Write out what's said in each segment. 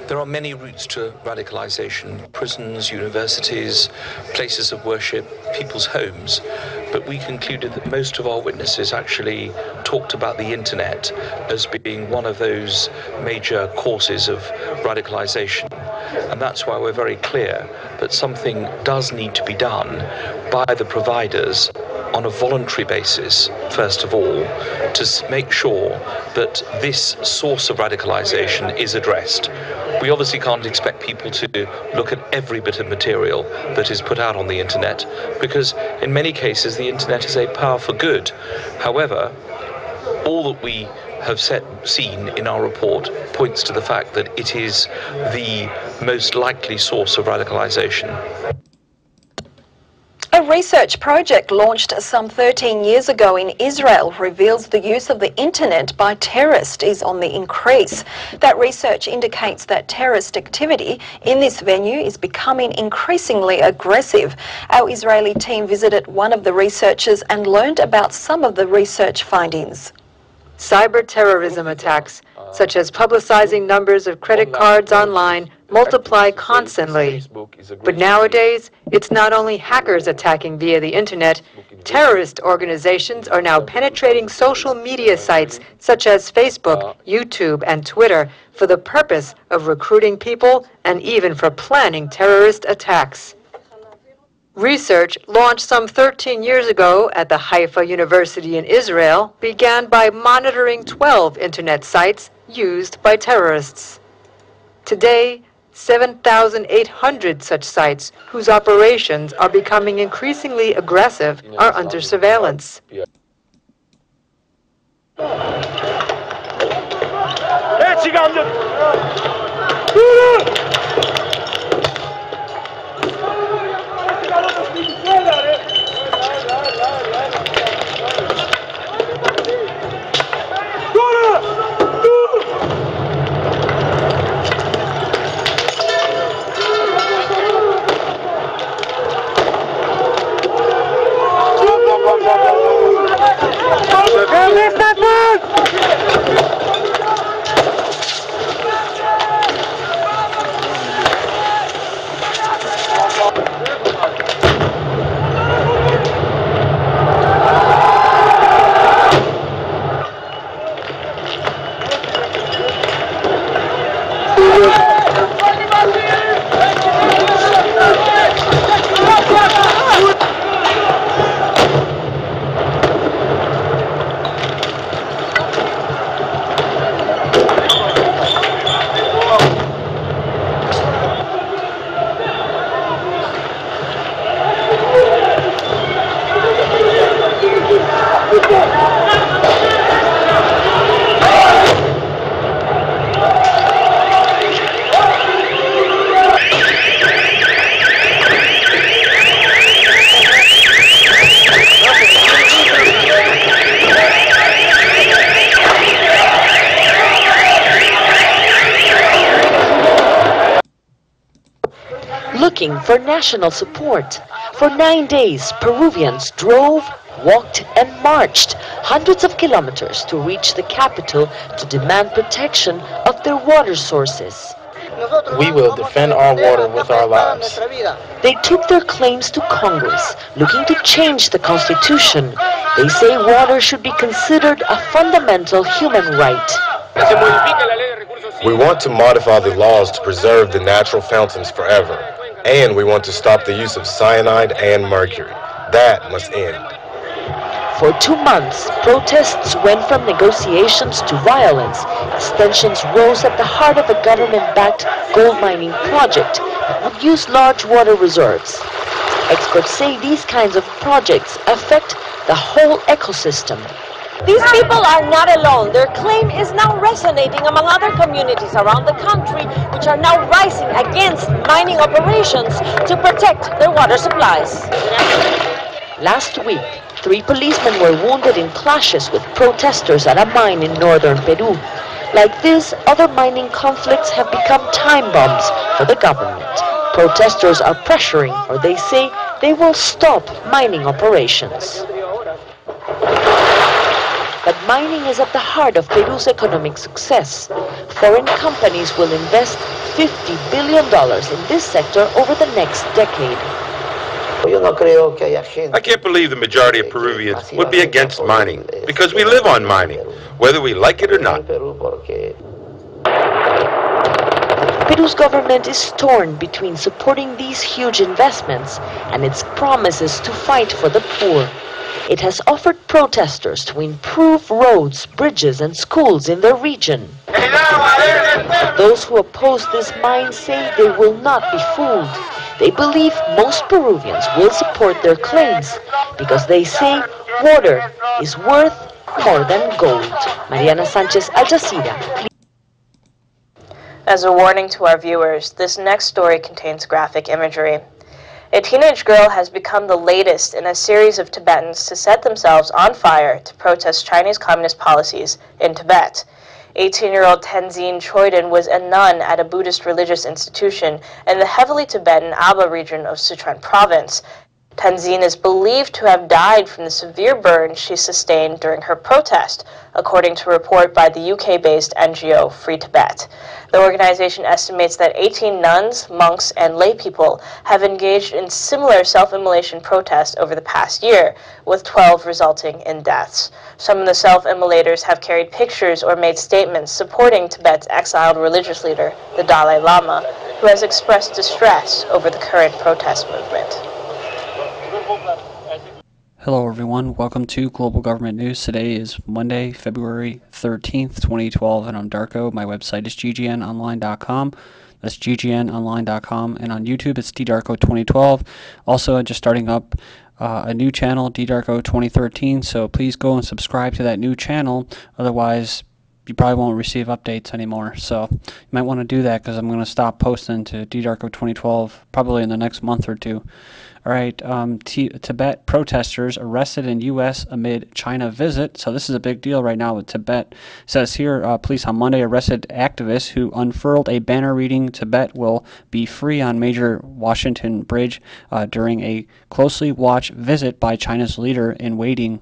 There are many routes to radicalization: prisons, universities, places of worship, people's homes. But we concluded that most of our witnesses actually talked about the internet as being one of those major causes of radicalization. And that's why we're very clear that something does need to be done by the providers on a voluntary basis, first of all, to make sure that this source of radicalization is addressed. We obviously can't expect people to look at every bit of material that is put out on the internet, because in many cases the internet is a power for good. However, all that we have seen in our report points to the fact that it is the most likely source of radicalization. A research project launched some 13 years ago in Israel reveals the use of the internet by terrorists is on the increase. That research indicates that terrorist activity in this venue is becoming increasingly aggressive. Our Israeli team visited one of the researchers and learned about some of the research findings. Cyber terrorism attacks, such as publicizing numbers of credit cards online, multiply constantly. But nowadays, it's not only hackers attacking via the internet. Terrorist organizations are now penetrating social media sites such as Facebook, YouTube, and Twitter for the purpose of recruiting people and even for planning terrorist attacks. Research launched some 13 years ago at the Haifa University in Israel began by monitoring 12 internet sites used by terrorists. Today, 7,800 such sites, whose operations are becoming increasingly aggressive, are under surveillance. Looking for national support. For 9 days, Peruvians drove, walked and marched hundreds of kilometers to reach the capital to demand protection of their water sources. We will defend our water with our lives. They took their claims to Congress, looking to change the constitution. They say water should be considered a fundamental human right. We want to modify the laws to preserve the natural fountains forever. And we want to stop the use of cyanide and mercury. That must end. For 2 months, protests went from negotiations to violence as tensions rose at the heart of a government-backed gold mining project that would use large water reserves. Experts say these kinds of projects affect the whole ecosystem. These people are not alone. Their claim is now resonating among other communities around the country, which are now rising against mining operations to protect their water supplies. Last week, 3 policemen were wounded in clashes with protesters at a mine in northern Peru. Like this, other mining conflicts have become time bombs for the government. Protesters are pressuring, or they say they will stop mining operations. But mining is at the heart of Peru's economic success. Foreign companies will invest $50 billion in this sector over the next decade. I can't believe the majority of Peruvians would be against mining, because we live on mining, whether we like it or not. Peru's government is torn between supporting these huge investments and its promises to fight for the poor. It has offered protesters to improve roads, bridges, and schools in their region. Those who oppose this mine say they will not be fooled. They believe most Peruvians will support their claims because they say water is worth more than gold. Mariana Sanchez, Al Jazeera. As a warning to our viewers, this next story contains graphic imagery. A teenage girl has become the latest in a series of Tibetans to set themselves on fire to protest Chinese communist policies in Tibet. 18-year-old Tenzin Choiden was a nun at a Buddhist religious institution in the heavily Tibetan Aba region of Sichuan province. Tenzin is believed to have died from the severe burns she sustained during her protest, according to a report by the UK-based NGO Free Tibet. The organization estimates that 18 nuns, monks, and laypeople have engaged in similar self-immolation protests over the past year, with 12 resulting in deaths. Some of the self-immolators have carried pictures or made statements supporting Tibet's exiled religious leader, the Dalai Lama, who has expressed distress over the current protest movement. Hello everyone, welcome to Global Government News. Today is Monday, February 13th, 2012, and I'm Darko. My website is ggnonline.com. That's ggnonline.com, and on YouTube it's ddarko2012. Also, just starting up a new channel, ddarko2013, so please go and subscribe to that new channel, otherwise you probably won't receive updates anymore. So you might want to do that, because I'm going to stop posting to ddarko2012 probably in the next month or two. Alright, Tibet protesters arrested in U.S. amid China visit. So this is a big deal right now with Tibet. It says here, police on Monday arrested activists who unfurled a banner reading "Tibet will be free" on major Washington bridge during a closely watched visit by China's leader in waiting.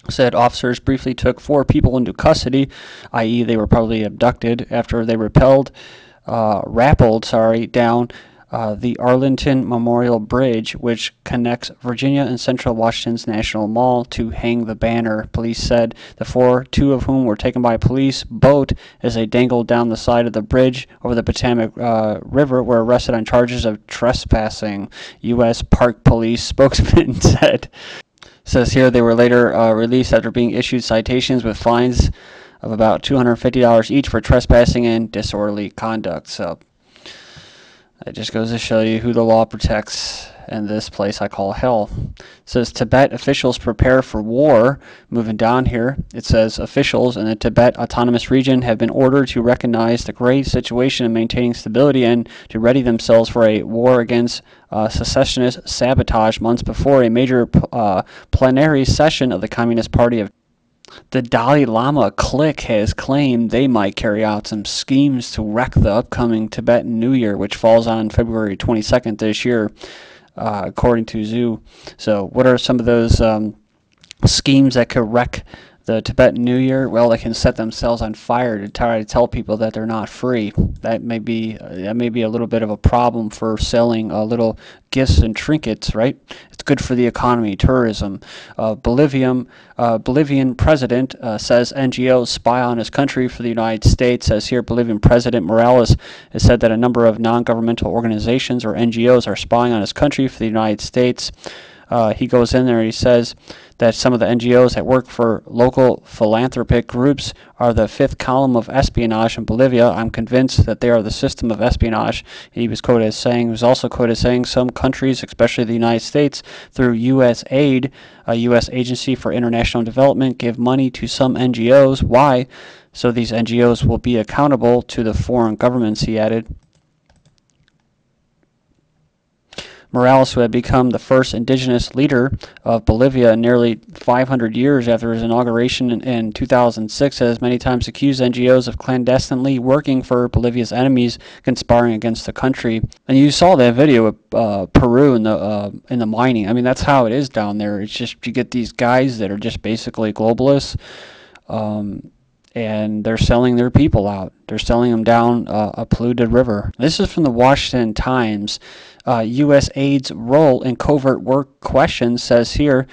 Said officers briefly took 4 people into custody, i.e. they were probably abducted, after they rappelled down the Arlington Memorial Bridge, which connects Virginia and Central Washington's National Mall, to hang the banner. Police said the 4, 2 of whom were taken by a police boat as they dangled down the side of the bridge over the Potomac River, were arrested on charges of trespassing, U.S. Park Police spokesman said. Says here they were later released after being issued citations with fines of about $250 each for trespassing and disorderly conduct. So it just goes to show you who the law protects in this place I call hell. It says Tibet officials prepare for war. Moving down here, it says officials in the Tibet Autonomous Region have been ordered to recognize the grave situation and maintaining stability, and to ready themselves for a war against secessionist sabotage months before a major plenary session of the Communist Party of the Dalai Lama clique has claimed they might carry out some schemes to wreck the upcoming Tibetan New Year, which falls on February 22nd this year, according to Zoo. So what are some of those schemes that could wreck the Tibetan New Year? Well, they can set themselves on fire to try to tell people that they're not free. That may be a little bit of a problem for selling little gifts and trinkets, right? It's good for the economy, tourism. Bolivian president says NGOs spy on his country for the United States. Says here, Bolivian President Morales has said that a number of non-governmental organizations, or NGOs, are spying on his country for the United States. He goes in there and he says that some of the NGOs that work for local philanthropic groups are the 5th column of espionage in Bolivia. I'm convinced that they are the system of espionage. He was also quoted as saying some countries, especially the United States, through USAID, a U.S. Agency for International Development, give money to some NGOs. Why? So these NGOs will be accountable to the foreign governments, he added. Morales, who had become the first indigenous leader of Bolivia in nearly 500 years after his inauguration in 2006, has many times accused NGOs of clandestinely working for Bolivia's enemies, conspiring against the country. And you saw that video of Peru in the mining. I mean, that's how it is down there. It's just you get these guys that are just basically globalists, and they're selling their people out. They're selling them down a polluted river. This is from the Washington Times. USAID's role in covert work questions says here,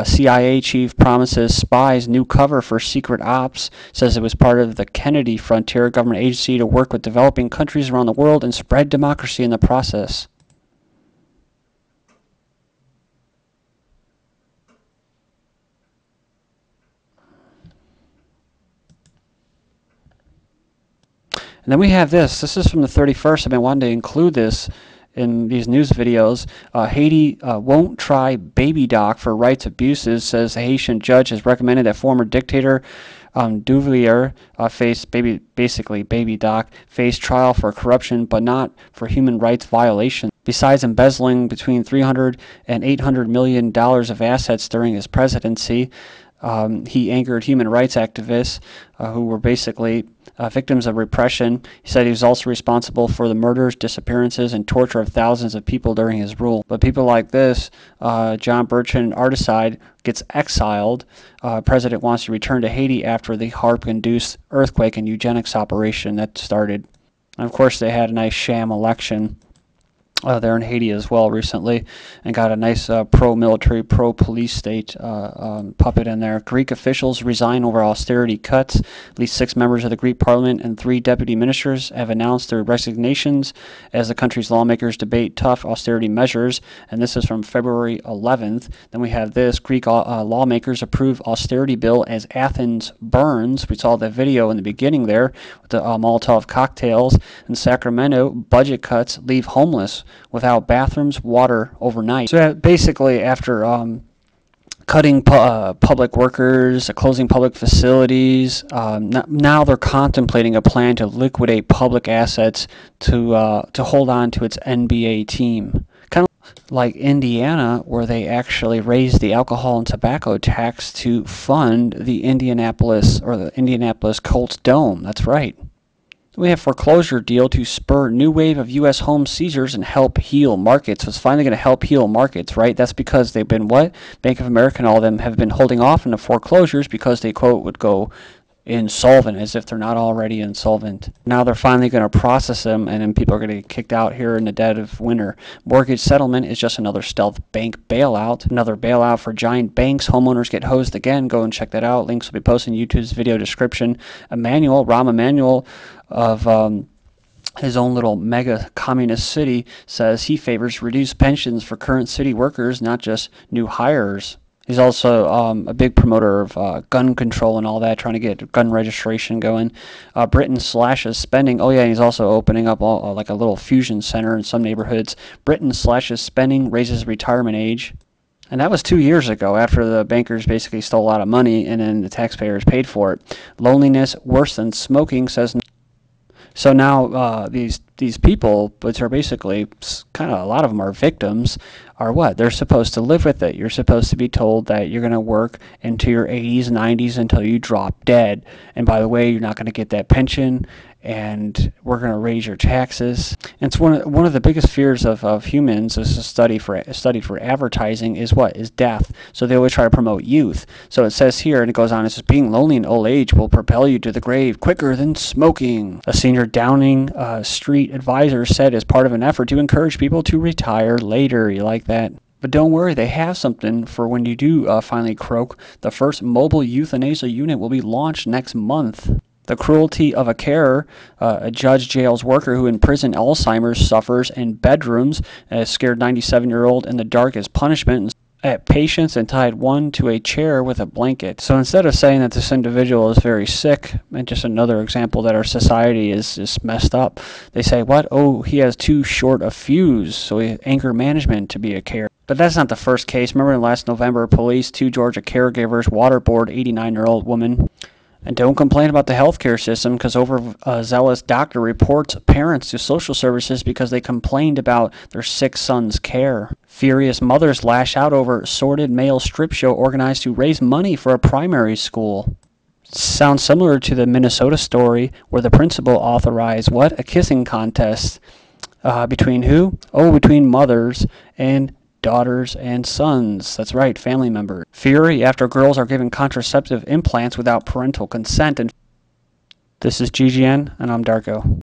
CIA chief promises spies new cover for secret ops, says it was part of the Kennedy Frontier government agency to work with developing countries around the world and spread democracy in the process. And then we have this. This is from the 31st. I've been wanting to include this in these news videos. Haiti won't try baby doc for rights abuses, says the Haitian judge has recommended that former dictator Duvalier face baby doc face trial for corruption, but not for human rights violation. Besides embezzling between $300 and $800 million of assets during his presidency, he angered human rights activists who were basically victims of repression. He said he was also responsible for the murders, disappearances, and torture of thousands of people during his rule. But people like this, Jean-Bertrand Aristide, gets exiled. President wants to return to Haiti after the HARP-induced earthquake and eugenics operation that started. And of course, they had a nice sham election there in Haiti as well recently, and got a nice pro-military, pro-police state puppet in there. Greek officials resign over austerity cuts. At least 6 members of the Greek parliament and 3 deputy ministers have announced their resignations as the country's lawmakers debate tough austerity measures, and this is from February 11th. Then we have this. Greek lawmakers approve austerity bill as Athens burns. We saw the video in the beginning there with the Molotov cocktails. In Sacramento, budget cuts leave homeless without bathrooms, water overnight. So basically, after cutting public workers, closing public facilities, now they're contemplating a plan to liquidate public assets to hold on to its NBA team. Kind of like Indiana, where they actually raised the alcohol and tobacco tax to fund the Indianapolis Colts Dome. That's right. We have foreclosure deal to spur new wave of U.S. home seizures and help heal markets. So it's finally going to help heal markets, right? That's because they've been what? Bank of America and all of them have been holding off on the foreclosures because they, quote, would go insolvent, as if they're not already insolvent. Now they're finally going to process them, and then people are going to get kicked out here in the dead of winter. Mortgage settlement is just another stealth bank bailout. Another bailout for giant banks. Homeowners get hosed again. Go and check that out. Links will be posted in YouTube's video description. Rahm Emanuel of his own little mega communist city says he favors reduced pensions for current city workers, not just new hires. He's also a big promoter of gun control and all that, trying to get gun registration going. Britain slashes spending. Oh yeah, he's also opening up like a little fusion center in some neighborhoods. Britain slashes spending, raises retirement age. And that was 2 years ago, after the bankers basically stole a lot of money and then the taxpayers paid for it. Loneliness worse than smoking, says. So now these people, which are basically kind of a lot of them are victims, are what? They're supposed to live with it. You're supposed to be told that you're going to work into your 80s, 90s until you drop dead. And by the way, you're not going to get that pension, and we're going to raise your taxes. And it's one of the biggest fears of humans. This is a study for advertising is what? Is death. So they always try to promote youth. So it says here, and it goes on, it says being lonely in old age will propel you to the grave quicker than smoking. A senior Downing Street advisor said as part of an effort to encourage people to retire later. You like that? But don't worry, they have something for when you do finally croak. The first mobile euthanasia unit will be launched next month. The cruelty of a carer, a judge jails worker who in prison Alzheimer's suffers in bedrooms, scared 97-year-old in the dark as punishment at patients and tied one to a chair with a blanket. So instead of saying that this individual is very sick, and just another example that our society is just messed up, they say, what? Oh, he has too short a fuse, so he has anger management to be a carer. But that's not the first case. Remember last November, police, 2 Georgia caregivers waterboard 89-year-old woman. And don't complain about the healthcare system, because overzealous doctor reports parents to social services because they complained about their sick son's care. Furious mothers lash out over sordid male strip show organized to raise money for a primary school. Sounds similar to the Minnesota story where the principal authorized what? A kissing contest. Between who? Oh, between mothers and daughters and sons. That's right, family members. Fury after girls are given contraceptive implants without parental consent. And This is GGN, and I'm Darko.